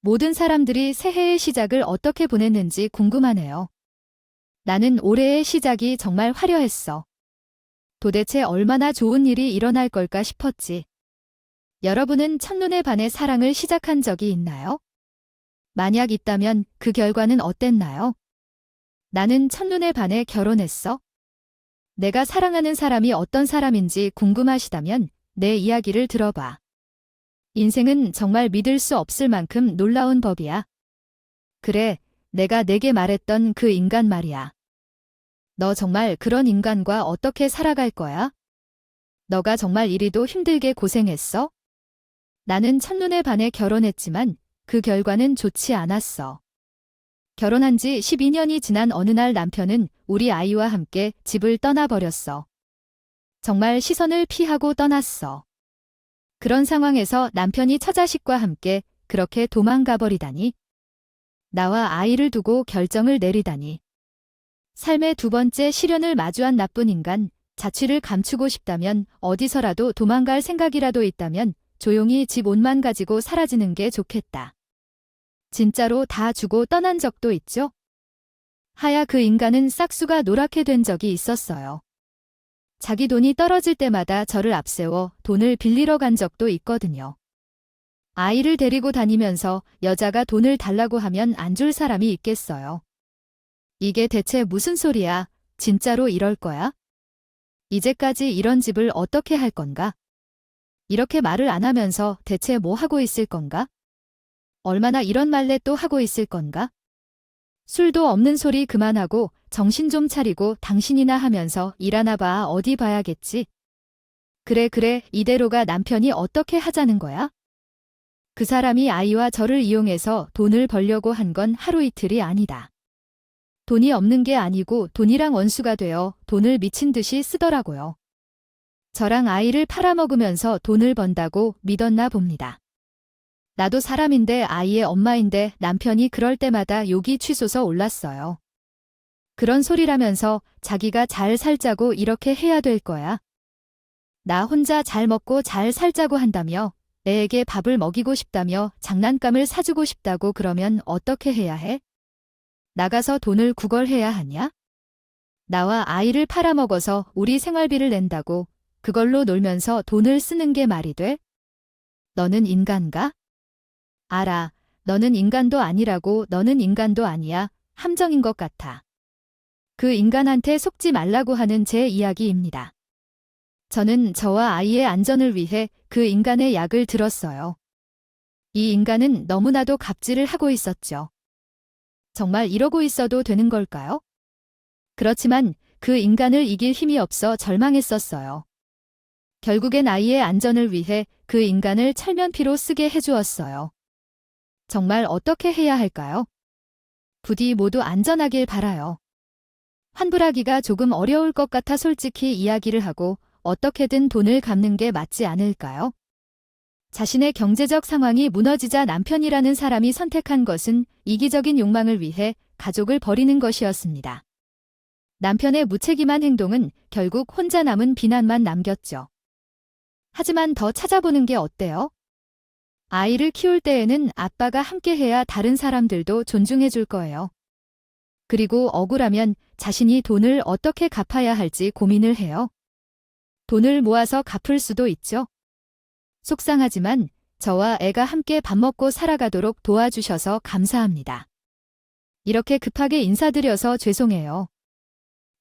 모든 사람들이 새해의 시작을 어떻게 보냈는지 궁금하네요. 나는 올해의 시작이 정말 화려했어. 도대체 얼마나 좋은 일이 일어날 걸까 싶었지. 여러분은 첫눈에 반해 사랑을 시작한 적이 있나요? 만약 있다면 그 결과는 어땠나요? 나는 첫눈에 반해 결혼했어. 내가 사랑하는 사람이 어떤 사람인지 궁금하시다면 내 이야기를 들어봐. 인생은 정말 믿을 수 없을 만큼 놀라운 법이야. 그래, 내가 내게 말했던 그 인간 말이야. 너 정말 그런 인간과 어떻게 살아갈 거야? 너가 정말 이리도 힘들게 고생했어? 나는 첫눈에 반해 결혼했지만 그 결과는 좋지 않았어. 결혼한 지 12년이 지난 어느 날 남편은 우리 아이와 함께 집을 떠나버렸어. 정말 시선을 피하고 떠났어. 그런 상황에서 남편이 처자식과 함께 그렇게 도망가 버리다니. 나와 아이를 두고 결정을 내리다니. 삶의 두 번째 시련을 마주한 나쁜 인간, 자취를 감추고 싶다면 어디서라도 도망갈 생각이라도 있다면 조용히 집 옷만 가지고 사라지는 게 좋겠다. 진짜로 다 주고 떠난 적도 있죠? 하야 그 인간은 싹수가 노랗게 된 적이 있었어요. 자기 돈이 떨어질 때마다 저를 앞세워 돈을 빌리러 간 적도 있거든요. 아이를 데리고 다니면서 여자가 돈을 달라고 하면 안 줄 사람이 있겠어요. 이게 대체 무슨 소리야? 진짜로 이럴 거야? 이제까지 이런 집을 어떻게 할 건가? 이렇게 말을 안 하면서 대체 뭐 하고 있을 건가? 얼마나 이런 말래 또 하고 있을 건가? 술도 없는 소리 그만하고 정신 좀 차리고 당신이나 하면서 일하나 봐. 어디 봐야겠지. 그래 이대로가 남편이 어떻게 하자는 거야? 그 사람이 아이와 저를 이용해서 돈을 벌려고 한 건 하루 이틀이 아니다. 돈이 없는 게 아니고 돈이랑 원수가 되어 돈을 미친 듯이 쓰더라고요. 저랑 아이를 팔아먹으면서 돈을 번다고 믿었나 봅니다. 나도 사람인데 아이의 엄마인데 남편이 그럴 때마다 욕이 치솟아 올랐어요. 그런 소리라면서 자기가 잘 살자고 이렇게 해야 될 거야. 나 혼자 잘 먹고 잘 살자고 한다며, 애에게 밥을 먹이고 싶다며 장난감을 사주고 싶다고 그러면 어떻게 해야 해? 나가서 돈을 구걸해야 하냐? 나와 아이를 팔아먹어서 우리 생활비를 낸다고 그걸로 놀면서 돈을 쓰는 게 말이 돼? 너는 인간가? 알아. 너는 인간도 아니라고. 너는 인간도 아니야. 함정인 것 같아. 그 인간한테 속지 말라고 하는 제 이야기입니다. 저는 저와 아이의 안전을 위해 그 인간의 약을 들었어요. 이 인간은 너무나도 갑질을 하고 있었죠. 정말 이러고 있어도 되는 걸까요? 그렇지만 그 인간을 이길 힘이 없어 절망했었어요. 결국엔 아이의 안전을 위해 그 인간을 철면피로 쓰게 해주었어요. 정말 어떻게 해야 할까요? 부디 모두 안전하길 바라요. 환불하기가 조금 어려울 것 같아 솔직히 이야기를 하고 어떻게든 돈을 갚는 게 맞지 않을까요? 자신의 경제적 상황이 무너지자 남편이라는 사람이 선택한 것은 이기적인 욕망을 위해 가족을 버리는 것이었습니다. 남편의 무책임한 행동은 결국 혼자 남은 비난만 남겼죠. 하지만 더 찾아보는 게 어때요? 아이를 키울 때에는 아빠가 함께해야 다른 사람들도 존중해 줄 거예요. 그리고 억울하면 자신이 돈을 어떻게 갚아야 할지 고민을 해요. 돈을 모아서 갚을 수도 있죠. 속상하지만 저와 애가 함께 밥 먹고 살아가도록 도와주셔서 감사합니다. 이렇게 급하게 인사드려서 죄송해요.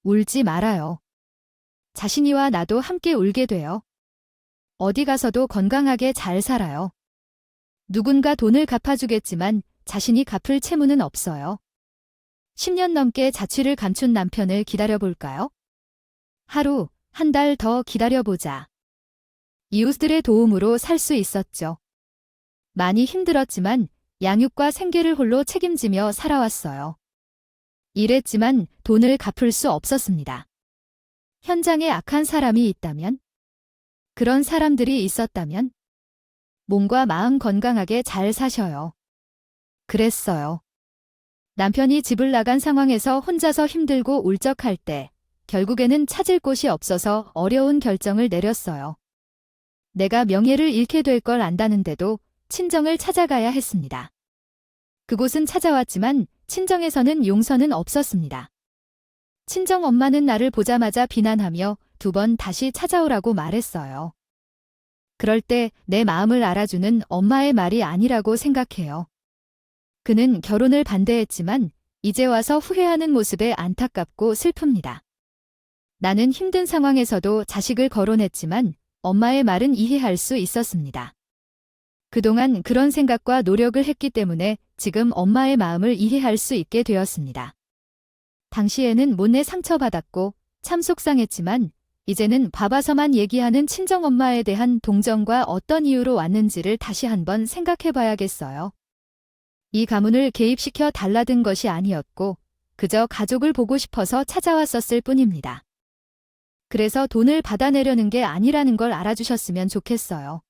울지 말아요. 자신이와 나도 함께 울게 돼요. 어디 가서도 건강하게 잘 살아요. 누군가 돈을 갚아주겠지만 자신이 갚을 채무는 없어요. 10년 넘게 자취를 감춘 남편을 기다려볼까요? 하루, 한 달 더 기다려보자. 이웃들의 도움으로 살 수 있었죠. 많이 힘들었지만 양육과 생계를 홀로 책임지며 살아왔어요. 일했지만 돈을 갚을 수 없었습니다. 현장에 악한 사람이 있다면? 그런 사람들이 있었다면? 몸과 마음 건강하게 잘 사셔요. 그랬어요. 남편이 집을 나간 상황에서 혼자서 힘들고 울적할 때 결국에는 찾을 곳이 없어서 어려운 결정을 내렸어요. 내가 명예를 잃게 될 걸 안다는데도 친정을 찾아가야 했습니다. 그곳은 찾아왔지만 친정에서는 용서는 없었습니다. 친정 엄마는 나를 보자마자 비난하며 2번 다시 찾아오라고 말했어요. 그럴 때 내 마음을 알아주는 엄마의 말이 아니라고 생각해요. 그는 결혼을 반대했지만 이제 와서 후회하는 모습에 안타깝고 슬픕니다. 나는 힘든 상황에서도 자식을 거론했지만 엄마의 말은 이해할 수 있었습니다. 그동안 그런 생각과 노력을 했기 때문에 지금 엄마의 마음을 이해할 수 있게 되었습니다. 당시에는 못내 상처받았고 참 속상했지만 이제는 봐봐서만 얘기하는 친정엄마에 대한 동정과 어떤 이유로 왔는지를 다시 한번 생각해봐야겠어요. 이 가문을 개입시켜 달라든 것이 아니었고 그저 가족을 보고 싶어서 찾아왔었을 뿐입니다. 그래서 돈을 받아내려는 게 아니라는 걸 알아주셨으면 좋겠어요.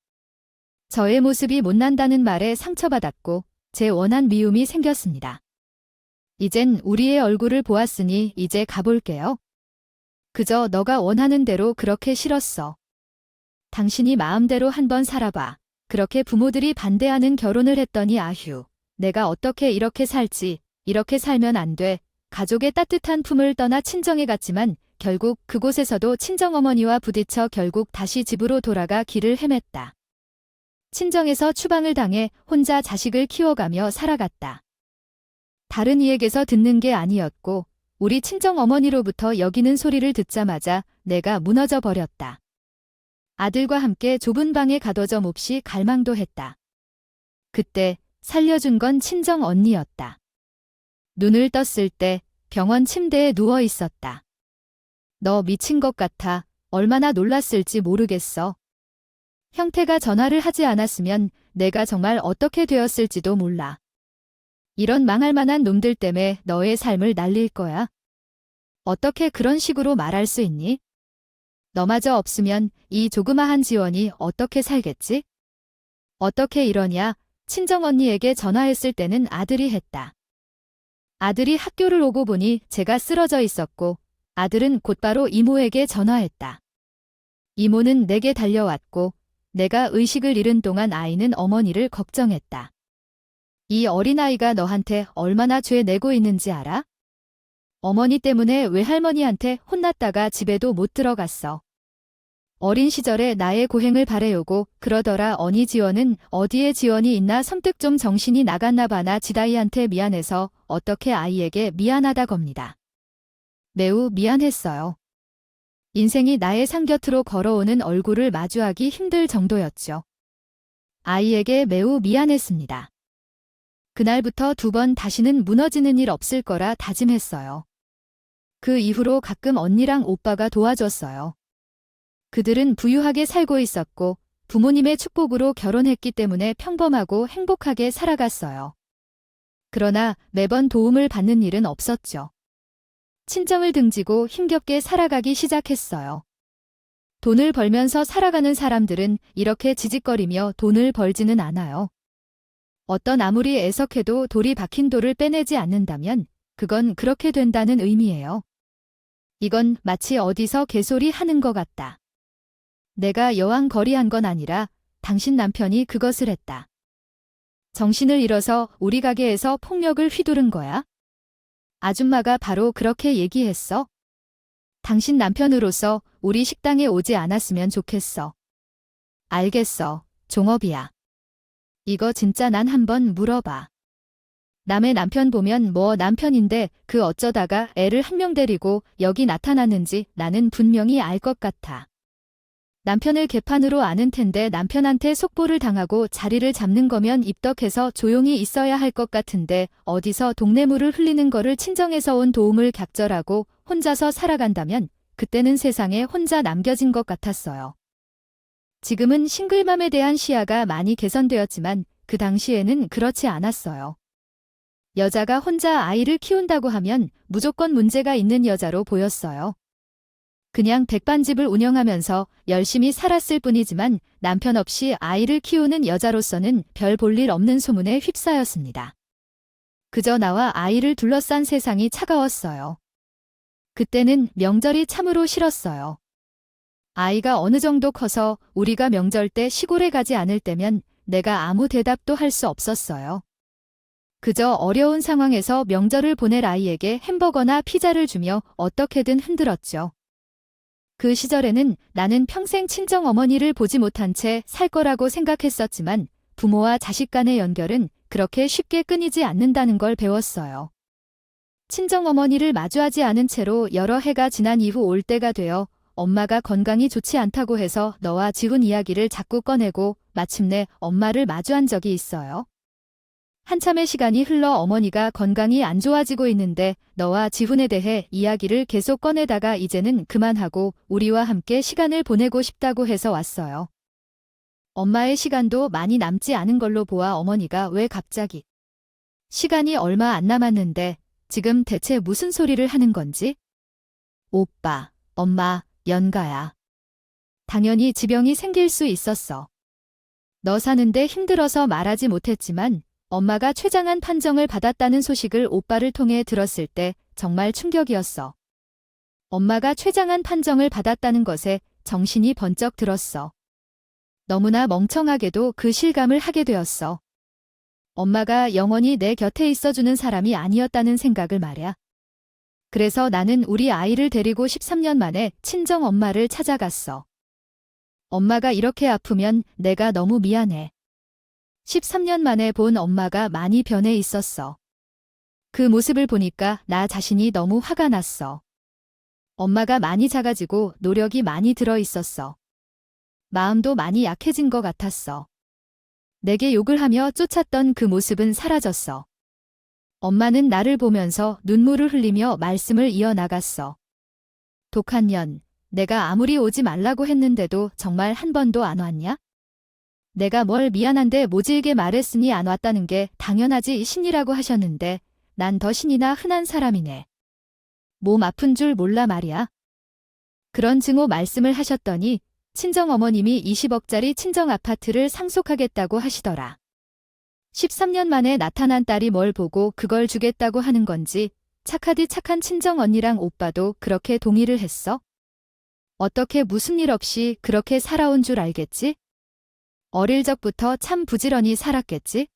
저의 모습이 못난다는 말에 상처받았고 제 원한 미움이 생겼습니다. 이젠 우리의 얼굴을 보았으니 이제 가볼게요. 그저 너가 원하는 대로 그렇게 싫었어. 당신이 마음대로 한번 살아봐. 그렇게 부모들이 반대하는 결혼을 했더니 아휴. 내가 어떻게 이렇게 살지. 이렇게 살면 안 돼. 가족의 따뜻한 품을 떠나 친정에 갔지만 결국 그곳에서도 친정어머니와 부딪혀 결국 다시 집으로 돌아가 길을 헤맸다. 친정에서 추방을 당해 혼자 자식을 키워가며 살아갔다. 다른 이에게서 듣는 게 아니었고 우리 친정어머니로부터 여기는 소리를 듣자마자 내가 무너져 버렸다. 아들과 함께 좁은 방에 가둬져 몹시 갈망도 했다. 그때 살려준 건 친정 언니였다. 눈을 떴을 때 병원 침대에 누워 있었다. 너 미친 것 같아. 얼마나 놀랐을지 모르겠어. 형태가 전화를 하지 않았으면 내가 정말 어떻게 되었을지도 몰라. 이런 망할 만한 놈들 때문에 너의 삶을 날릴 거야. 어떻게 그런 식으로 말할 수 있니? 너마저 없으면 이 조그마한 지원이 어떻게 살겠지? 어떻게 이러냐? 친정언니에게 전화했을 때는 아들이 했다. 아들이 학교를 오고 보니 제가 쓰러져 있었고 아들은 곧바로 이모에게 전화했다. 이모는 내게 달려왔고 내가 의식을 잃은 동안 아이는 어머니를 걱정했다. 이 어린아이가 너한테 얼마나 죄 내고 있는지 알아? 어머니 때문에 외할머니한테 혼났다가 집에도 못 들어갔어. 어린 시절에 나의 고행을 바래오고 그러더라. 언니 지원은 어디에 지원이 있나 섬뜩 좀 정신이 나갔나 봐나 지다이한테 미안해서 어떻게 아이에게 미안하다 겁니다. 매우 미안했어요. 인생이 나의 상곁으로 걸어오는 얼굴을 마주하기 힘들 정도였죠. 아이에게 매우 미안했습니다. 그날부터 2번 다시는 무너지는 일 없을 거라 다짐했어요. 그 이후로 가끔 언니랑 오빠가 도와줬어요. 그들은 부유하게 살고 있었고 부모님의 축복으로 결혼했기 때문에 평범하고 행복하게 살아갔어요. 그러나 매번 도움을 받는 일은 없었죠. 친정을 등지고 힘겹게 살아가기 시작했어요. 돈을 벌면서 살아가는 사람들은 이렇게 지직거리며 돈을 벌지는 않아요. 어떤 아무리 애석해도 돌이 박힌 돌을 빼내지 않는다면 그건 그렇게 된다는 의미예요. 이건 마치 어디서 개소리 하는 것 같다. 내가 여왕거리한 건 아니라 당신 남편이 그것을 했다. 정신을 잃어서 우리 가게에서 폭력을 휘두른 거야? 아줌마가 바로 그렇게 얘기했어. 당신 남편으로서 우리 식당에 오지 않았으면 좋겠어. 알겠어. 종업이야. 이거 진짜 난 한번 물어봐. 남의 남편 보면 뭐 남편인데 그 어쩌다가 애를 한 명 데리고 여기 나타났는지 나는 분명히 알 것 같아. 남편을 개판으로 아는 텐데 남편한테 속보를 당하고 자리를 잡는 거면 입덕해서 조용히 있어야 할 것 같은데 어디서 동네물을 흘리는 거를 친정에서 온 도움을 객절하고 혼자서 살아간다면 그때는 세상에 혼자 남겨진 것 같았어요. 지금은 싱글맘에 대한 시야가 많이 개선되었지만 그 당시에는 그렇지 않았어요. 여자가 혼자 아이를 키운다고 하면 무조건 문제가 있는 여자로 보였어요. 그냥 백반집을 운영하면서 열심히 살았을 뿐이지만 남편 없이 아이를 키우는 여자로서는 별 볼 일 없는 소문에 휩싸였습니다. 그저 나와 아이를 둘러싼 세상이 차가웠어요. 그때는 명절이 참으로 싫었어요. 아이가 어느 정도 커서 우리가 명절 때 시골에 가지 않을 때면 내가 아무 대답도 할 수 없었어요. 그저 어려운 상황에서 명절을 보낼 아이에게 햄버거나 피자를 주며 어떻게든 흔들었죠. 그 시절에는 나는 평생 친정어머니를 보지 못한 채 살 거라고 생각했었지만 부모와 자식 간의 연결은 그렇게 쉽게 끊이지 않는다는 걸 배웠어요. 친정어머니를 마주하지 않은 채로 여러 해가 지난 이후 올 때가 되어 엄마가 건강이 좋지 않다고 해서 너와 지훈 이야기를 자꾸 꺼내고 마침내 엄마를 마주한 적이 있어요. 한참의 시간이 흘러 어머니가 건강이 안 좋아지고 있는데 너와 지훈에 대해 이야기를 계속 꺼내다가 이제는 그만하고 우리와 함께 시간을 보내고 싶다고 해서 왔어요. 엄마의 시간도 많이 남지 않은 걸로 보아 어머니가 왜 갑자기 시간이 얼마 안 남았는데 지금 대체 무슨 소리를 하는 건지? 오빠, 엄마, 연가야. 당연히 지병이 생길 수 있었어. 너 사는데 힘들어서 말하지 못했지만 엄마가 췌장암 판정을 받았다는 소식을 오빠를 통해 들었을 때 정말 충격이었어. 엄마가 췌장암 판정을 받았다는 것에 정신이 번쩍 들었어. 너무나 멍청하게도 그 실감을 하게 되었어. 엄마가 영원히 내 곁에 있어주는 사람이 아니었다는 생각을 말야. 그래서 나는 우리 아이를 데리고 13년 만에 친정 엄마를 찾아갔어. 엄마가 이렇게 아프면 내가 너무 미안해. 13년 만에 본 엄마가 많이 변해 있었어. 그 모습을 보니까 나 자신이 너무 화가 났어. 엄마가 많이 작아지고 노력이 많이 들어 있었어. 마음도 많이 약해진 것 같았어. 내게 욕을 하며 쫓았던 그 모습은 사라졌어. 엄마는 나를 보면서 눈물을 흘리며 말씀을 이어나갔어. 독한 년, 내가 아무리 오지 말라고 했는데도 정말 한 번도 안 왔냐? 내가 뭘 미안한데 모질게 말했으니 안 왔다는 게 당연하지 신이라고 하셨는데 난 더 신이나 흔한 사람이네. 몸 아픈 줄 몰라 말이야. 그런 증오 말씀을 하셨더니 친정어머님이 20억짜리 친정 아파트를 상속하겠다고 하시더라. 13년 만에 나타난 딸이 뭘 보고 그걸 주겠다고 하는 건지 착하디 착한 친정 언니랑 오빠도 그렇게 동의를 했어? 어떻게 무슨 일 없이 그렇게 살아온 줄 알겠지? 어릴 적부터 참 부지런히 살았겠지?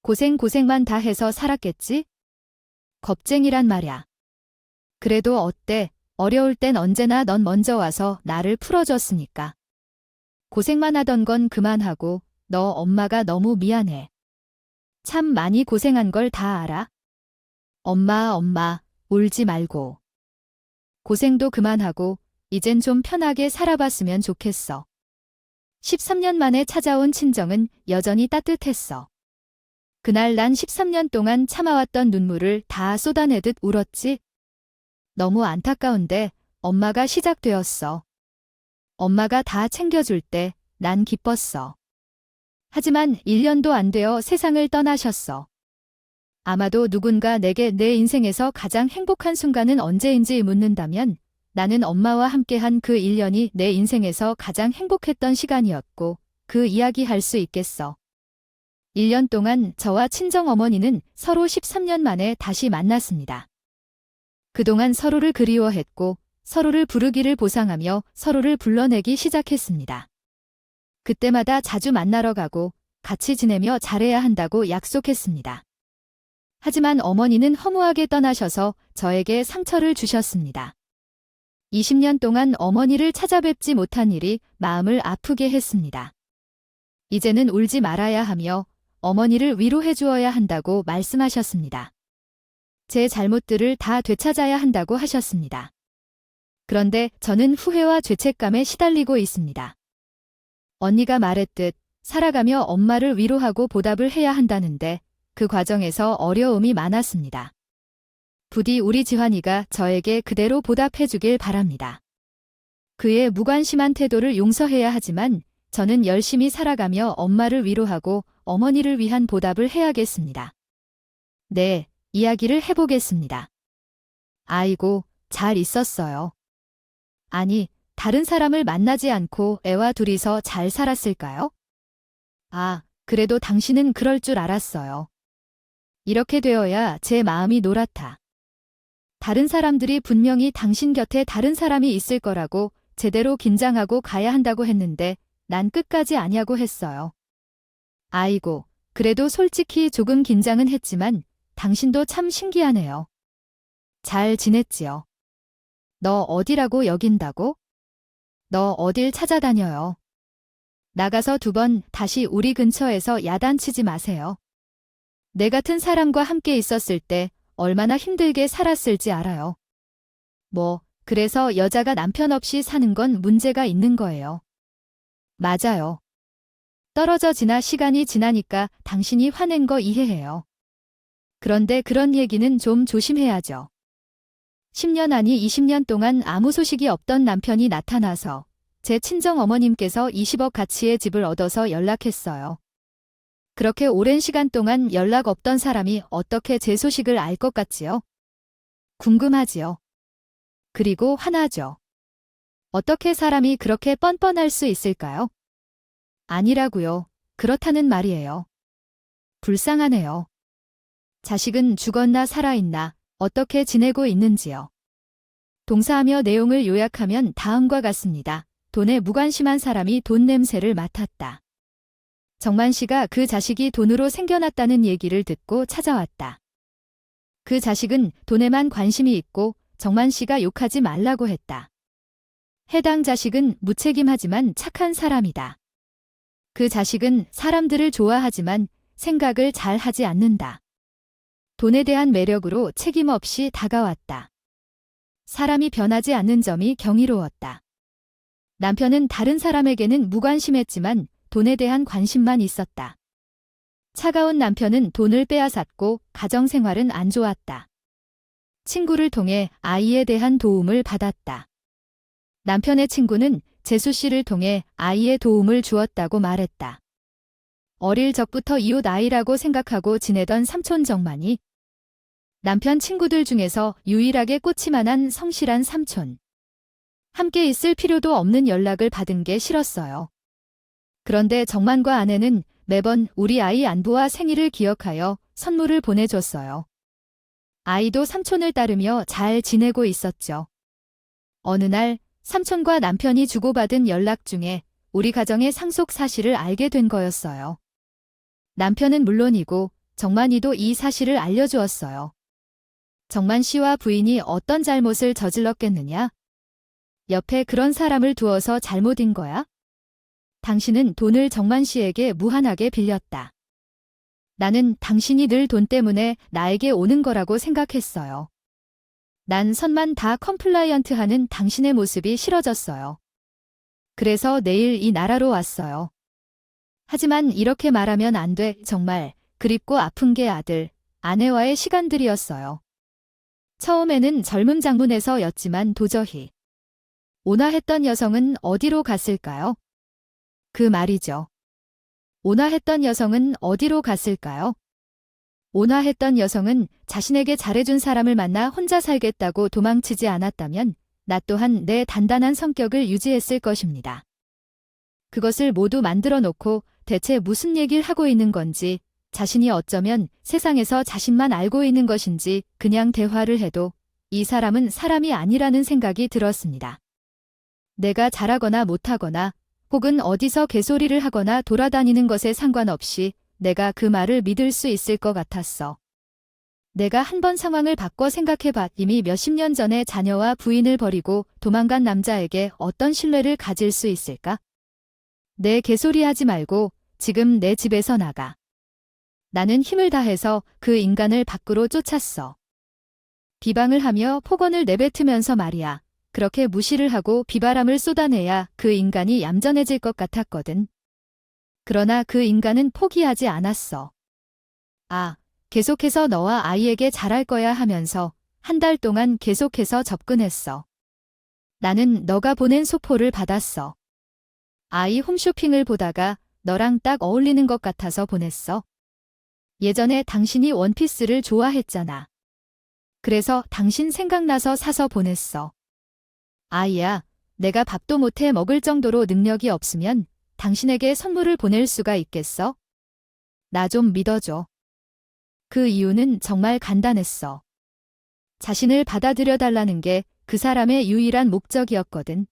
고생만 다 해서 살았겠지? 겁쟁이란 말야. 그래도 어때? 어려울 땐 언제나 넌 먼저 와서 나를 풀어줬으니까. 고생만 하던 건 그만하고 너 엄마가 너무 미안해. 참 많이 고생한 걸 다 알아? 엄마, 울지 말고. 고생도 그만하고 이젠 좀 편하게 살아봤으면 좋겠어. 13년 만에 찾아온 친정은 여전히 따뜻했어. 그날 난 13년 동안 참아왔던 눈물을 다 쏟아내듯 울었지. 너무 안타까운데 엄마가 시작되었어. 엄마가 다 챙겨줄 때 난 기뻤어. 하지만 1년도 안 되어 세상을 떠나셨어. 아마도 누군가 내게 내 인생에서 가장 행복한 순간은 언제인지 묻는다면 나는 엄마와 함께한 그 1년이 내 인생에서 가장 행복했던 시간이었고 그 이야기 할 수 있겠어. 1년 동안 저와 친정어머니는 서로 13년 만에 다시 만났습니다. 그동안 서로를 그리워했고 서로를 부르기를 보상하며 서로를 불러내기 시작했습니다. 그때마다 자주 만나러 가고 같이 지내며 잘해야 한다고 약속했습니다. 하지만 어머니는 허무하게 떠나셔서 저에게 상처를 주셨습니다. 20년 동안 어머니를 찾아뵙지 못한 일이 마음을 아프게 했습니다. 이제는 울지 말아야 하며 어머니를 위로해 주어야 한다고 말씀하셨습니다. 제 잘못들을 다 되찾아야 한다고 하셨습니다. 그런데 저는 후회와 죄책감에 시달리고 있습니다. 언니가 말했듯 살아가며 엄마를 위로하고 보답을 해야 한다는데 그 과정에서 어려움이 많았습니다. 부디 우리 지환이가 저에게 그대로 보답해 주길 바랍니다. 그의 무관심한 태도를 용서해야 하지만 저는 열심히 살아가며 엄마를 위로하고 어머니를 위한 보답을 해야겠습니다. 네, 이야기를 해보겠습니다. 아이고, 잘 있었어요. 아니, 다른 사람을 만나지 않고 애와 둘이서 잘 살았을까요? 아, 그래도 당신은 그럴 줄 알았어요. 이렇게 되어야 제 마음이 노랗다. 다른 사람들이 분명히 당신 곁에 다른 사람이 있을 거라고 제대로 긴장하고 가야 한다고 했는데 난 끝까지 아냐고 했어요. 아이고, 그래도 솔직히 조금 긴장은 했지만 당신도 참 신기하네요. 잘 지냈지요? 너 어디라고 여긴다고? 너 어딜 찾아다녀요? 나가서 2번 다시 우리 근처에서 야단치지 마세요. 내 같은 사람과 함께 있었을 때 얼마나 힘들게 살았을지 알아요. 그래서 여자가 남편 없이 사는 건 문제가 있는 거예요. 맞아요. 떨어져 지나 시간이 지나니까 당신이 화낸 거 이해해요. 그런데 그런 얘기는 좀 조심해야죠. 10년 아니 20년 동안 아무 소식이 없던 남편이 나타나서 제 친정 어머님께서 20억 가치의 집을 얻어서 연락했어요. 그렇게 오랜 시간 동안 연락 없던 사람이 어떻게 제 소식을 알 것 같지요? 궁금하지요. 그리고 화나죠. 어떻게 사람이 그렇게 뻔뻔할 수 있을까요? 아니라고요. 그렇다는 말이에요. 불쌍하네요. 자식은 죽었나 살아있나, 어떻게 지내고 있는지요. 동사하며 내용을 요약하면 다음과 같습니다. 돈에 무관심한 사람이 돈 냄새를 맡았다. 정만 씨가 그 자식이 돈으로 생겨났다는 얘기를 듣고 찾아왔다. 그 자식은 돈에만 관심이 있고 정만 씨가 욕하지 말라고 했다. 해당 자식은 무책임하지만 착한 사람이다. 그 자식은 사람들을 좋아하지만 생각을 잘 하지 않는다. 돈에 대한 매력으로 책임 없이 다가왔다. 사람이 변하지 않는 점이 경이로웠다. 남편은 다른 사람에게는 무관심했지만 돈에 대한 관심만 있었다. 차가운 남편은 돈을 빼앗았고 가정생활은 안 좋았다. 친구를 통해 아이에 대한 도움을 받았다. 남편의 친구는 재수 씨를 통해 아이의 도움을 주었다고 말했다. 어릴 적부터 이웃 아이라고 생각하고 지내던 삼촌 정만이 남편 친구들 중에서 유일하게 꽂히만한 성실한 삼촌. 함께 있을 필요도 없는 연락을 받은 게 싫었어요. 그런데 정만과 아내는 매번 우리 아이 안부와 생일을 기억하여 선물을 보내줬어요. 아이도 삼촌을 따르며 잘 지내고 있었죠. 어느 날 삼촌과 남편이 주고받은 연락 중에 우리 가정의 상속 사실을 알게 된 거였어요. 남편은 물론이고 정만이도 이 사실을 알려주었어요. 정만 씨와 부인이 어떤 잘못을 저질렀겠느냐? 옆에 그런 사람을 두어서 잘못인 거야? 당신은 돈을 정만 씨에게 무한하게 빌렸다. 나는 당신이 늘 돈 때문에 나에게 오는 거라고 생각했어요. 난 선만 다 컴플라이언트하는 당신의 모습이 싫어졌어요. 그래서 내일 이 나라로 왔어요. 하지만 이렇게 말하면 안 돼. 정말 그립고 아픈 게 아들, 아내와의 시간들이었어요. 처음에는 젊은 장문에서였지만 도저히. 온화했던 여성은 어디로 갔을까요? 그 말이죠. 온화했던 여성은 어디로 갔을까요? 온화했던 여성은 자신에게 잘해준 사람을 만나 혼자 살겠다고 도망치지 않았다면 나 또한 내 단단한 성격을 유지했을 것입니다. 그것을 모두 만들어 놓고 대체 무슨 얘기를 하고 있는 건지, 자신이 어쩌면 세상에서 자신만 알고 있는 것인지 그냥 대화를 해도 이 사람은 사람이 아니라는 생각이 들었습니다. 내가 잘하거나 못하거나 혹은 어디서 개소리를 하거나 돌아다니는 것에 상관없이 내가 그 말을 믿을 수 있을 것 같았어. 내가 한번 상황을 바꿔 생각해봐. 이미 몇십 년 전에 자녀와 부인을 버리고 도망간 남자에게 어떤 신뢰를 가질 수 있을까? 내 개소리하지 말고 지금 내 집에서 나가. 나는 힘을 다해서 그 인간을 밖으로 쫓았어. 비방을 하며 폭언을 내뱉으면서 말이야. 그렇게 무시를 하고 비바람을 쏟아내야 그 인간이 얌전해질 것 같았거든. 그러나 그 인간은 포기하지 않았어. 계속해서 너와 아이에게 잘할 거야 하면서 한 달 동안 계속해서 접근했어. 나는 너가 보낸 소포를 받았어. 아이 홈쇼핑을 보다가 너랑 딱 어울리는 것 같아서 보냈어. 예전에 당신이 원피스를 좋아했잖아. 그래서 당신 생각나서 사서 보냈어. 아이야, 내가 밥도 못해 먹을 정도로 능력이 없으면 당신에게 선물을 보낼 수가 있겠어? 나 좀 믿어줘. 그 이유는 정말 간단했어. 자신을 받아들여 달라는 게 그 사람의 유일한 목적이었거든.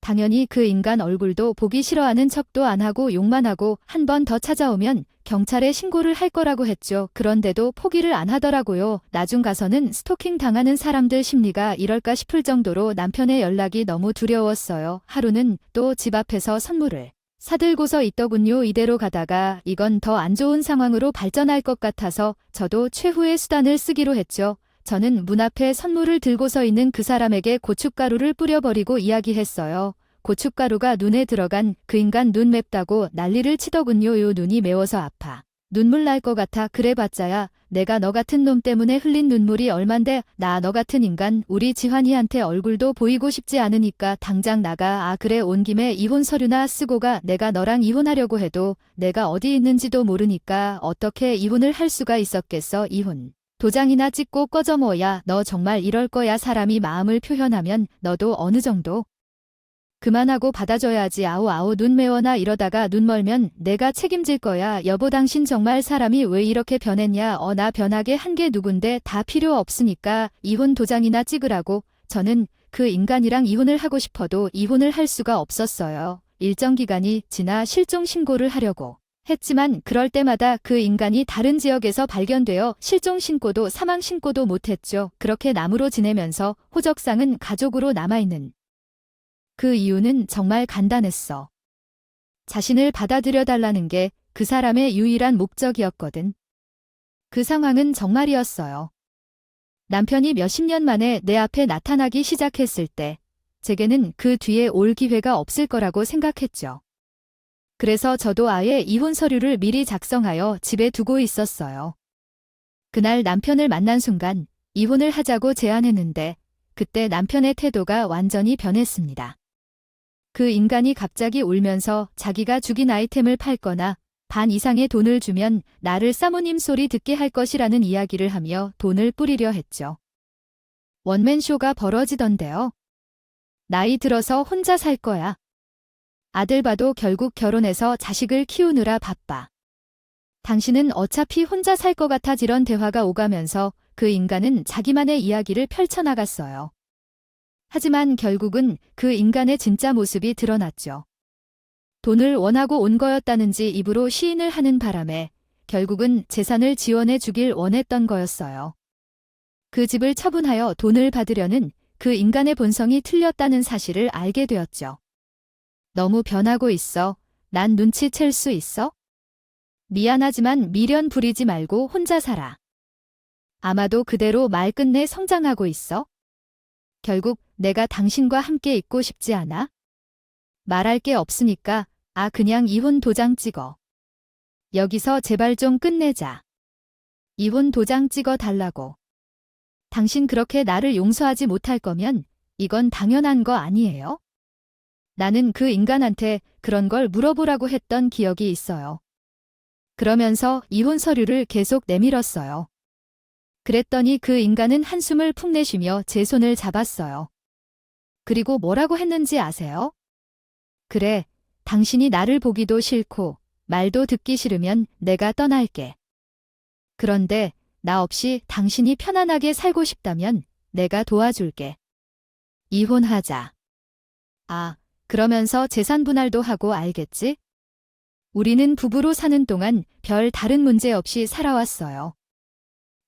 당연히 그 인간 얼굴도 보기 싫어하는 척도 안 하고 욕만 하고 한 번 더 찾아오면 경찰에 신고를 할 거라고 했죠. 그런데도 포기를 안 하더라고요. 나중 가서는 스토킹 당하는 사람들 심리가 이럴까 싶을 정도로 남편의 연락이 너무 두려웠어요. 하루는 또 집 앞에서 선물을 사들고서 있더군요. 이대로 가다가 이건 더 안 좋은 상황으로 발전할 것 같아서 저도 최후의 수단을 쓰기로 했죠. 저는 문 앞에 선물을 들고서 있는 그 사람에게 고춧가루를 뿌려버리고 이야기했어요. 고춧가루가 눈에 들어간 그 인간 눈 맵다고 난리를 치더군요. 요 눈이 매워서 아파. 눈물 날 것 같아. 그래봤자야 내가 너 같은 놈 때문에 흘린 눈물이 얼만데. 나 너 같은 인간 우리 지환이한테 얼굴도 보이고 싶지 않으니까 당장 나가. 아 그래 온 김에 이혼 서류나 쓰고 가. 내가 너랑 이혼하려고 해도 내가 어디 있는지도 모르니까 어떻게 이혼을 할 수가 있었겠어. 이혼 도장이나 찍고 꺼져. 뭐야 너 정말 이럴 거야. 사람이 마음을 표현하면 너도 어느 정도 그만하고 받아줘야지. 아우 눈 매워나 이러다가 눈 멀면 내가 책임질 거야. 여보 당신 정말 사람이 왜 이렇게 변했냐. 나 변하게 한 게 누군데. 다 필요 없으니까 이혼 도장이나 찍으라고. 저는 그 인간이랑 이혼을 하고 싶어도 이혼을 할 수가 없었어요. 일정 기간이 지나 실종 신고를 하려고 했지만 그럴 때마다 그 인간이 다른 지역에서 발견되어 실종 신고도 사망 신고도 못했죠. 그렇게 남으로 지내면서 호적상은 가족으로 남아있는 그 이유는 정말 간단했어. 자신을 받아들여달라는 게 그 사람의 유일한 목적이었거든. 그 상황은 정말이었어요. 남편이 몇십 년 만에 내 앞에 나타나기 시작했을 때 제게는 그 뒤에 올 기회가 없을 거라고 생각했죠. 그래서 저도 아예 이혼 서류를 미리 작성하여 집에 두고 있었어요. 그날 남편을 만난 순간 이혼을 하자고 제안했는데 그때 남편의 태도가 완전히 변했습니다. 그 인간이 갑자기 울면서 자기가 죽인 아이템을 팔거나 반 이상의 돈을 주면 나를 사모님 소리 듣게 할 것이라는 이야기를 하며 돈을 뿌리려 했죠. 원맨쇼가 벌어지던데요. 나이 들어서 혼자 살 거야. 아들 봐도 결국 결혼해서 자식을 키우느라 바빠. 당신은 어차피 혼자 살 것 같아. 이런 대화가 오가면서 그 인간은 자기만의 이야기를 펼쳐나갔어요. 하지만 결국은 그 인간의 진짜 모습이 드러났죠. 돈을 원하고 온 거였다는지 입으로 시인을 하는 바람에 결국은 재산을 지원해 주길 원했던 거였어요. 그 집을 처분하여 돈을 받으려는 그 인간의 본성이 틀렸다는 사실을 알게 되었죠. 너무 변하고 있어. 난 눈치챌 수 있어? 미안하지만 미련 부리지 말고 혼자 살아. 아마도 그대로 말 끝내 성장하고 있어? 결국 내가 당신과 함께 있고 싶지 않아? 말할 게 없으니까 그냥 이혼 도장 찍어. 여기서 제발 좀 끝내자. 이혼 도장 찍어 달라고. 당신 그렇게 나를 용서하지 못할 거면 이건 당연한 거 아니에요? 나는 그 인간한테 그런 걸 물어보라고 했던 기억이 있어요. 그러면서 이혼 서류를 계속 내밀었어요. 그랬더니 그 인간은 한숨을 푹 내쉬며 제 손을 잡았어요. 그리고 뭐라고 했는지 아세요? 그래, 당신이 나를 보기도 싫고 말도 듣기 싫으면 내가 떠날게. 그런데 나 없이 당신이 편안하게 살고 싶다면 내가 도와줄게. 이혼하자. 그러면서 재산 분할도 하고. 알겠지? 우리는 부부로 사는 동안 별 다른 문제 없이 살아왔어요.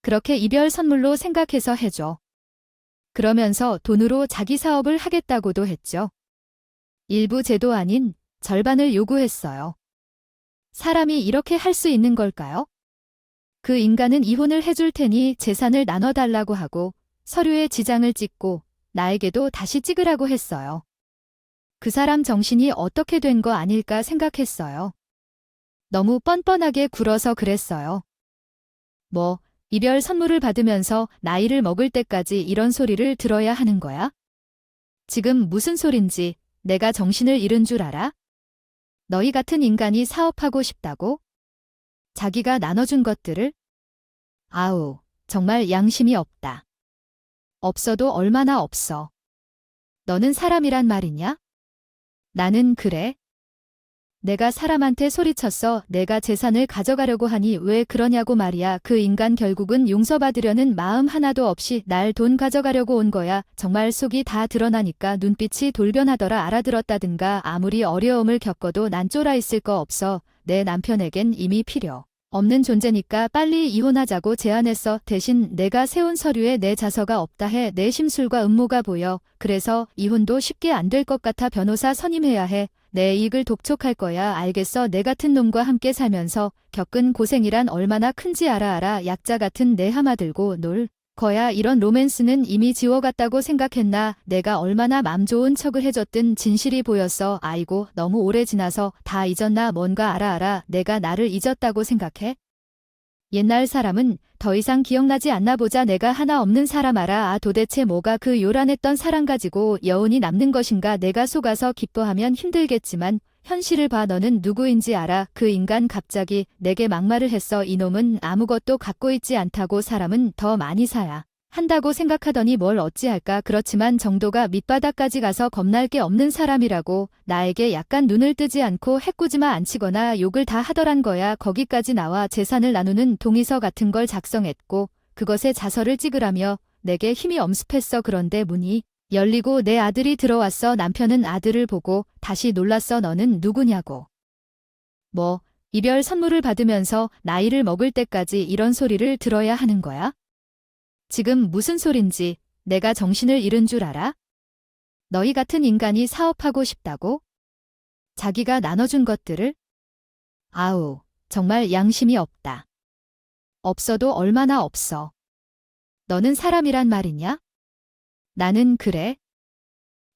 그렇게 이별 선물로 생각해서 해줘. 그러면서 돈으로 자기 사업을 하겠다고도 했죠. 일부 제도 아닌 절반을 요구했어요. 사람이 이렇게 할 수 있는 걸까요? 그 인간은 이혼을 해줄 테니 재산을 나눠달라고 하고 서류에 지장을 찍고 나에게도 다시 찍으라고 했어요. 그 사람 정신이 어떻게 된 거 아닐까 생각했어요. 너무 뻔뻔하게 굴어서 그랬어요. 이별 선물을 받으면서 나이를 먹을 때까지 이런 소리를 들어야 하는 거야? 지금 무슨 소린지 내가 정신을 잃은 줄 알아? 너희 같은 인간이 사업하고 싶다고? 자기가 나눠준 것들을? 아우, 정말 양심이 없다. 없어도 얼마나 없어. 너는 사람이란 말이냐? 나는 그래. 내가 사람한테 소리쳤어. 내가 재산을 가져가려고 하니 왜 그러냐고 말이야. 그 인간 결국은 용서받으려는 마음 하나도 없이 날 돈 가져가려고 온 거야. 정말 속이 다 드러나니까 눈빛이 돌변하더라. 알아들었다든가. 아무리 어려움을 겪어도 난 쫄아 있을 거 없어. 내 남편에겐 이미 필요 없는 존재니까 빨리 이혼하자고 제안했어. 대신 내가 세운 서류에 내 자서가 없다 해. 내 심술과 음모가 보여. 그래서 이혼도 쉽게 안 될 것 같아. 변호사 선임해야 해. 내 이익을 독촉할 거야. 알겠어. 내 같은 놈과 함께 살면서 겪은 고생이란 얼마나 큰지 알아. 약자 같은 내 하마 들고 놀 거야. 이런 로맨스는 이미 지워갔다고 생각했나? 내가 얼마나 맘 좋은 척을 해줬든 진실이 보였어. 아이고, 너무 오래 지나서 다 잊었나? 뭔가 알아. 내가 나를 잊었다고 생각해? 옛날 사람은 더 이상 기억나지 않나 보자. 내가 하나 없는 사람 알아. 도대체 뭐가 그 요란했던 사랑 가지고 여운이 남는 것인가? 내가 속아서 기뻐하면 힘들겠지만 현실을 봐. 너는 누구인지 알아? 그 인간 갑자기 내게 막말을 했어. 이놈은 아무것도 갖고 있지 않다고 사람은 더 많이 사야 한다고 생각하더니 뭘 어찌할까? 그렇지만 정도가 밑바닥까지 가서 겁날 게 없는 사람이라고. 나에게 약간 눈을 뜨지 않고 해꾸지마 안 치거나 욕을 다 하더란 거야. 거기까지 나와 재산을 나누는 동의서 같은 걸 작성했고 그것에 자서를 찍으라며 내게 힘이 엄습했어. 그런데 문이 열리고 내 아들이 들어왔어. 남편은 아들을 보고 다시 놀랐어. 너는 누구냐고. 뭐, 이별 선물을 받으면서 나이를 먹을 때까지 이런 소리를 들어야 하는 거야? 지금 무슨 소린지 내가 정신을 잃은 줄 알아? 너희 같은 인간이 사업하고 싶다고? 자기가 나눠준 것들을? 아우, 정말 양심이 없다. 없어도 얼마나 없어. 너는 사람이란 말이냐? 나는 그래.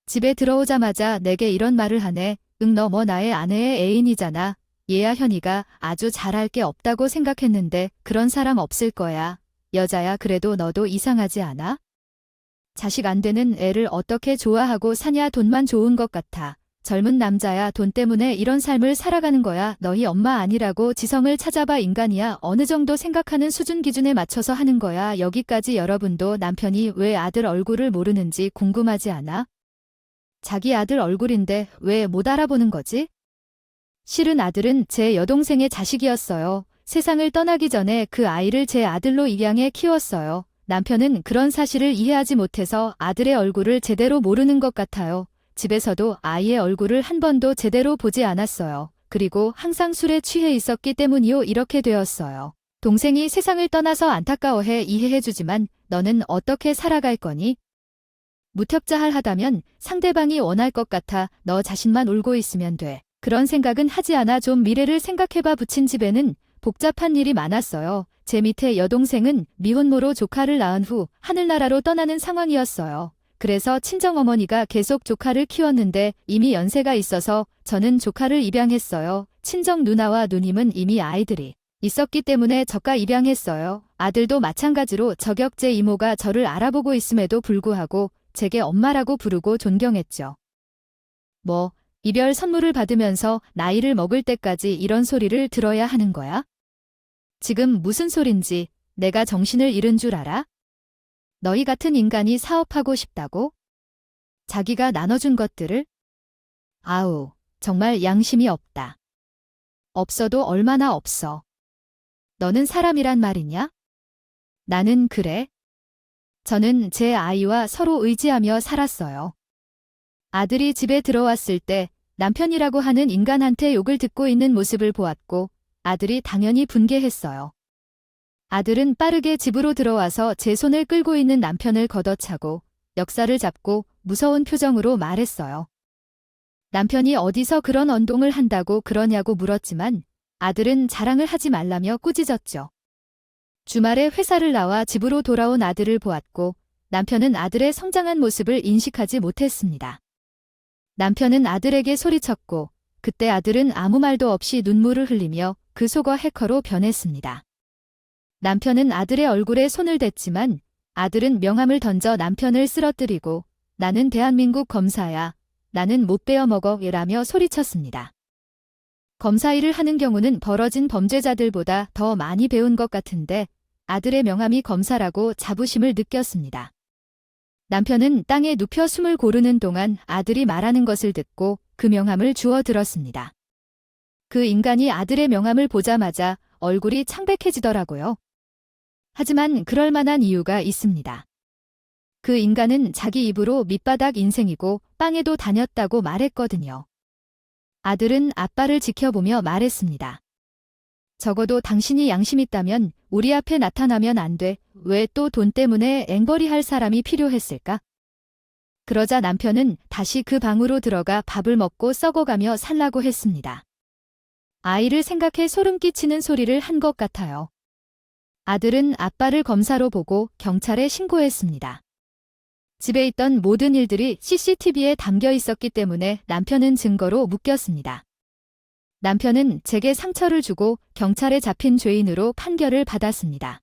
집에 들어오자마자 내게 이런 말을 하네. 응, 너 뭐 나의 아내의 애인이잖아. 얘야 현이가 아주 잘할 게 없다고 생각했는데 그런 사람 없을 거야. 여자야. 그래도 너도 이상하지 않아? 자식 안 되는 애를 어떻게 좋아하고 사냐? 돈만 좋은 것 같아. 젊은 남자야. 돈 때문에 이런 삶을 살아가는 거야. 너희 엄마 아니라고 지성을 찾아봐. 인간이야. 어느 정도 생각하는 수준 기준에 맞춰서 하는 거야. 여기까지 여러분도 남편이 왜 아들 얼굴을 모르는지 궁금하지 않아? 자기 아들 얼굴인데 왜 못 알아보는 거지? 실은 아들은 제 여동생의 자식이었어요. 세상을 떠나기 전에 그 아이를 제 아들로 입양해 키웠어요. 남편은 그런 사실을 이해하지 못해서 아들의 얼굴을 제대로 모르는 것 같아요. 집에서도 아이의 얼굴을 한 번도 제대로 보지 않았어요. 그리고 항상 술에 취해 있었기 때문이요. 이렇게 되었어요. 동생이 세상을 떠나서 안타까워해 이해해주지만 너는 어떻게 살아갈 거니? 무턱자할 하다면 상대방이 원할 것 같아. 너 자신만 울고 있으면 돼. 그런 생각은 하지 않아. 좀 미래를 생각해봐. 부친 집에는 복잡한 일이 많았어요. 제 밑에 여동생은 미혼모로 조카를 낳은 후 하늘나라로 떠나는 상황이었어요. 그래서 친정어머니가 계속 조카를 키웠는데 이미 연세가 있어서 저는 조카를 입양했어요. 친정 누나와 누님은 이미 아이들이 있었기 때문에 저가 입양했어요. 아들도 마찬가지로 저격제 이모가 저를 알아보고 있음에도 불구하고 제게 엄마라고 부르고 존경했죠. 뭐, 이별 선물을 받으면서 나이를 먹을 때까지 이런 소리를 들어야 하는 거야? 지금 무슨 소린지 내가 정신을 잃은 줄 알아? 너희 같은 인간이 사업하고 싶다고? 자기가 나눠준 것들을? 아우, 정말 양심이 없다. 없어도 얼마나 없어. 너는 사람이란 말이냐? 나는 그래. 저는 제 아이와 서로 의지하며 살았어요. 아들이 집에 들어왔을 때 남편이라고 하는 인간한테 욕을 듣고 있는 모습을 보았고 아들이 당연히 분개했어요. 아들은 빠르게 집으로 들어와서 제 손을 끌고 있는 남편을 걷어차고 역사를 잡고 무서운 표정으로 말했어요. 남편이 어디서 그런 언동을 한다고 그러냐고 물었지만 아들은 자랑을 하지 말라며 꾸짖었죠. 주말에 회사를 나와 집으로 돌아온 아들을 보았고 남편은 아들의 성장한 모습을 인식하지 못했습니다. 남편은 아들에게 소리쳤고 그때 아들은 아무 말도 없이 눈물을 흘리며 그 속어 해커로 변했습니다. 남편은 아들의 얼굴에 손을 댔지만 아들은 명함을 던져 남편을 쓰러뜨리고 나는 대한민국 검사야. 나는 못 베어먹어 라며 소리쳤습니다. 검사 일을 하는 경우는 벌어진 범죄자들보다 더 많이 배운 것 같은데 아들의 명함이 검사라고 자부심을 느꼈습니다. 남편은 땅에 눕혀 숨을 고르는 동안 아들이 말하는 것을 듣고 그 명함을 주워 들었습니다. 그 인간이 아들의 명함을 보자마자 얼굴이 창백해지더라고요. 하지만 그럴 만한 이유가 있습니다. 그 인간은 자기 입으로 밑바닥 인생이고 빵에도 다녔다고 말했거든요. 아들은 아빠를 지켜보며 말했습니다. 적어도 당신이 양심 있다면 우리 앞에 나타나면 안 돼. 왜 또 돈 때문에 앵벌이 할 사람이 필요했을까? 그러자 남편은 다시 그 방으로 들어가 밥을 먹고 썩어가며 살라고 했습니다. 아이를 생각해 소름 끼치는 소리를 한 것 같아요. 아들은 아빠를 검사로 보고 경찰에 신고했습니다. 집에 있던 모든 일들이 CCTV에 담겨 있었기 때문에 남편은 증거로 묶였습니다. 남편은 제게 상처를 주고 경찰에 잡힌 죄인으로 판결을 받았습니다.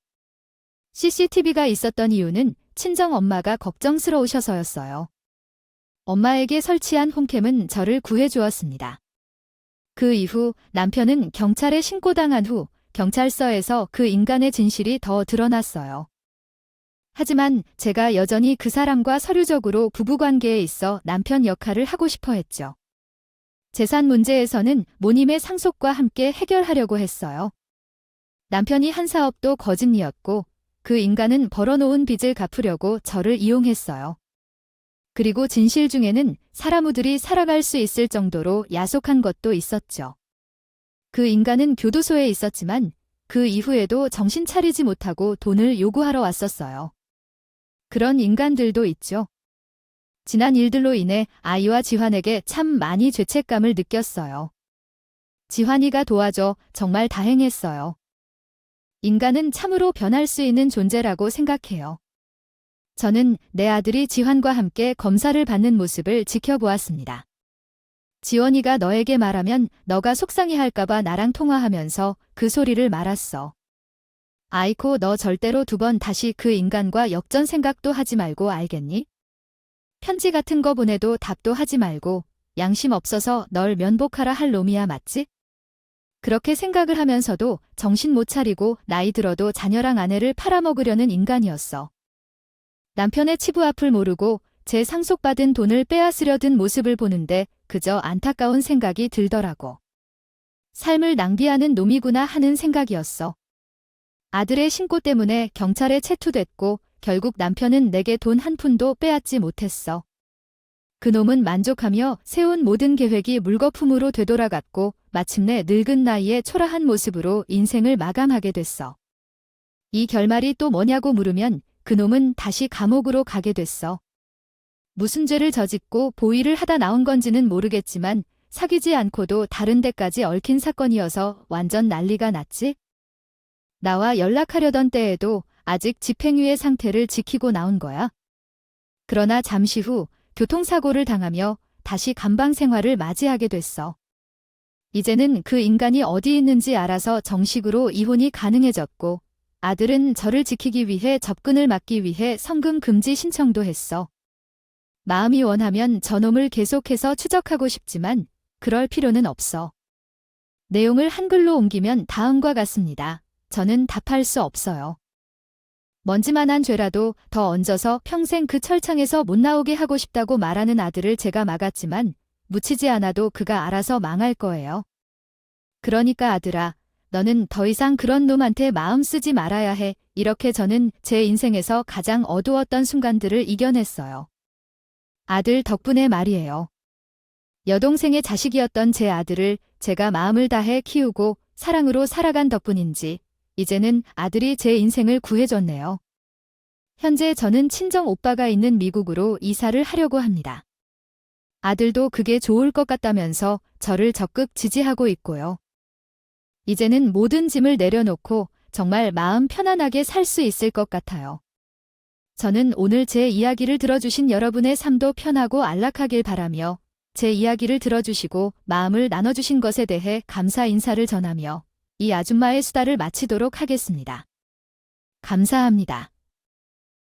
CCTV가 있었던 이유는 친정 엄마가 걱정스러우셔서였어요. 엄마에게 설치한 홈캠은 저를 구해주었습니다. 그 이후 남편은 경찰에 신고당한 후 경찰서에서 그 인간의 진실이 더 드러났어요. 하지만 제가 여전히 그 사람과 서류적으로 부부관계에 있어 남편 역할을 하고 싶어 했죠. 재산 문제에서는 모님의 상속과 함께 해결하려고 했어요. 남편이 한 사업도 거짓이었고 그 인간은 벌어놓은 빚을 갚으려고 저를 이용했어요. 그리고 진실 중에는 사람우들이 살아갈 수 있을 정도로 야속한 것도 있었죠. 그 인간은 교도소에 있었지만 그 이후에도 정신 차리지 못하고 돈을 요구하러 왔었어요. 그런 인간들도 있죠. 지난 일들로 인해 아이와 지환에게 참 많이 죄책감을 느꼈어요. 지환이가 도와줘 정말 다행했어요. 인간은 참으로 변할 수 있는 존재라고 생각해요. 저는 내 아들이 지환과 함께 검사를 받는 모습을 지켜보았습니다. 지원이가 너에게 말하면 너가 속상해할까봐 나랑 통화하면서 그 소리를 말았어. 아이코 너 절대로 2번 다시 그 인간과 역전 생각도 하지 말고 알겠니? 편지 같은 거 보내도 답도 하지 말고 양심 없어서 널 면복하라 할 놈이야 맞지? 그렇게 생각을 하면서도 정신 못 차리고 나이 들어도 자녀랑 아내를 팔아먹으려는 인간이었어. 남편의 치부 앞을 모르고 제 상속받은 돈을 빼앗으려 든 모습을 보는데 그저 안타까운 생각이 들더라고. 삶을 낭비하는 놈이구나 하는 생각이었어. 아들의 신고 때문에 경찰에 체투됐고 결국 남편은 내게 돈 한 푼도 빼앗지 못했어. 그놈은 만족하며 세운 모든 계획이 물거품으로 되돌아갔고 마침내 늙은 나이에 초라한 모습으로 인생을 마감하게 됐어. 이 결말이 또 뭐냐고 물으면 그놈은 다시 감옥으로 가게 됐어. 무슨 죄를 저짓고 보위를 하다 나온 건지는 모르겠지만 사귀지 않고도 다른 데까지 얽힌 사건이어서 완전 난리가 났지? 나와 연락하려던 때에도 아직 집행유예 상태를 지키고 나온 거야. 그러나 잠시 후 교통사고를 당하며 다시 감방 생활을 맞이하게 됐어. 이제는 그 인간이 어디 있는지 알아서 정식으로 이혼이 가능해졌고 아들은 저를 지키기 위해 접근을 막기 위해 성금 금지 신청도 했어. 마음이 원하면 저놈을 계속해서 추적하고 싶지만 그럴 필요는 없어. 내용을 한글로 옮기면 다음과 같습니다. 저는 답할 수 없어요. 먼지만한 죄라도 더 얹어서 평생 그 철창에서 못 나오게 하고 싶다고 말하는 아들을 제가 막았지만 묻히지 않아도 그가 알아서 망할 거예요. 그러니까 아들아, 너는 더 이상 그런 놈한테 마음 쓰지 말아야 해. 이렇게 저는 제 인생에서 가장 어두웠던 순간들을 이겨냈어요. 아들 덕분에 말이에요. 여동생의 자식이었던 제 아들을 제가 마음을 다해 키우고 사랑으로 살아간 덕분인지 이제는 아들이 제 인생을 구해줬네요. 현재 저는 친정 오빠가 있는 미국으로 이사를 하려고 합니다. 아들도 그게 좋을 것 같다면서 저를 적극 지지하고 있고요. 이제는 모든 짐을 내려놓고 정말 마음 편안하게 살 수 있을 것 같아요. 저는 오늘 제 이야기를 들어주신 여러분의 삶도 편하고 안락하길 바라며 제 이야기를 들어주시고 마음을 나눠주신 것에 대해 감사 인사를 전하며 이 아줌마의 수다를 마치도록 하겠습니다. 감사합니다.